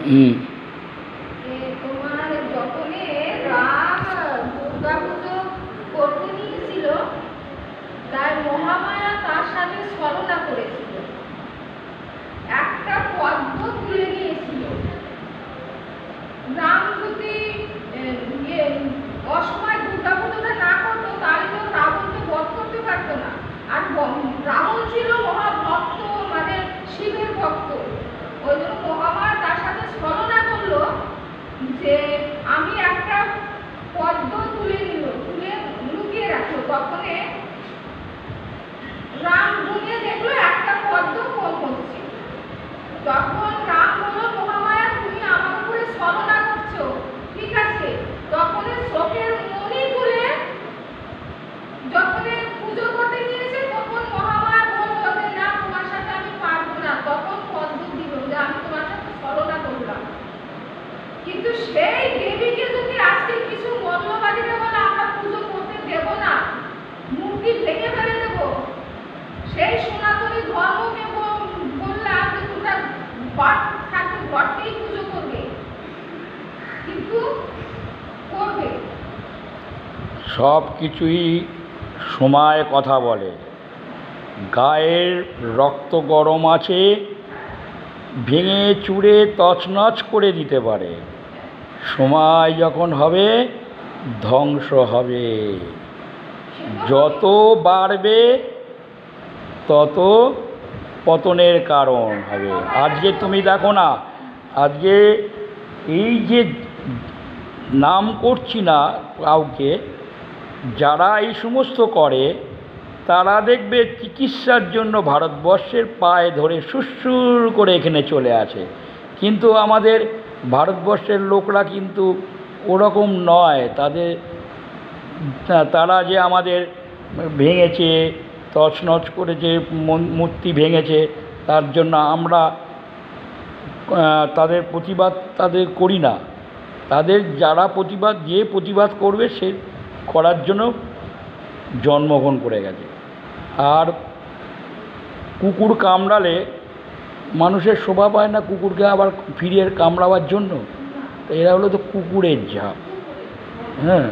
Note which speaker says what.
Speaker 1: হুম।
Speaker 2: তোমার যখনই রাম দুর্গা পুজো করতে নিয়েছিল, তাই মহামায়া তার সাথে ছলনা করেছিল, একটা পদ্ম তুলে নিয়েছিল। রাম যদি অসময় দুর্গা পুজোটা না করতো, তাহলে তো রাবণকে বধ করতে পারতো না। আর রাবণ ছিল মহাভক্ত, মানে শিবের ভক্ত। ওই জন্য মহামায়া তার সাথে ছলনা করলো যে আমি একটা পদ্ম তুলে লুকিয়ে রাখলো। তখন রাম ঘুমিয়ে দেখলো একটা পদ্ম কম হচ্ছে। তখন রাম বলল, মহামায়া তুমি আমার উপরে ছলনা করছো, ঠিক আছে। তখন চোখের মণি তুলে যখন পুজো করতে নিয়েছে, তখন মহামায়া বলল যে না, তোমার সাথে আমি পারবো না। তখন পদ্ম দিল যে আমি তোমার সাথে ছলনা করলাম। কিন্তু সেই দেবীকে যদি আজকে কিছু মৌলবাদীরা বলে আমরা পুজো করতে দেব না, মূর্তি ভেঙে ফেলে দেব, সেই সনাতনী ধর্মকে বললাম যে তোমরা ঘট থাকবে, ঘরতেই পুজো করবে, কিন্তু করবে।
Speaker 1: সব কিছুই সময় কথা বলে। গায়ের রক্ত গরম আছে, ভেঙে চুরে তছনছ করে দিতে পারে। সময় যখন হবে, ধ্বংস হবে। যত বাড়বে তত পতনের কারণ হবে। আজকে তুমি দেখো না, আজকে এই যে নাম করছি না কাউকে, যারা এই সমস্ত করে তারা দেখবে চিকিৎসার জন্য ভারতবর্ষের পায়ে ধরে সুরসুর করে এখানে চলে আসে। কিন্তু আমাদের ভারতবর্ষের লোকরা কিন্তু ওরকম নয়। তারা যে আমাদের ভেঙেছে, তছনছ করেছে, মূর্তি ভেঙেছে, তার জন্য আমরা তাদের প্রতিবাদ করি না। যারা প্রতিবাদ করবে সে করার জন্য জন্মগ্রহণ করে গেছে। আর কুকুর কামড়ালে মানুষের শোভা পায় না কুকুরকে আবার ফিরিয়ে কামড়াবার জন্য। তো এরা হলো তো কুকুরের জাত। হ্যাঁ।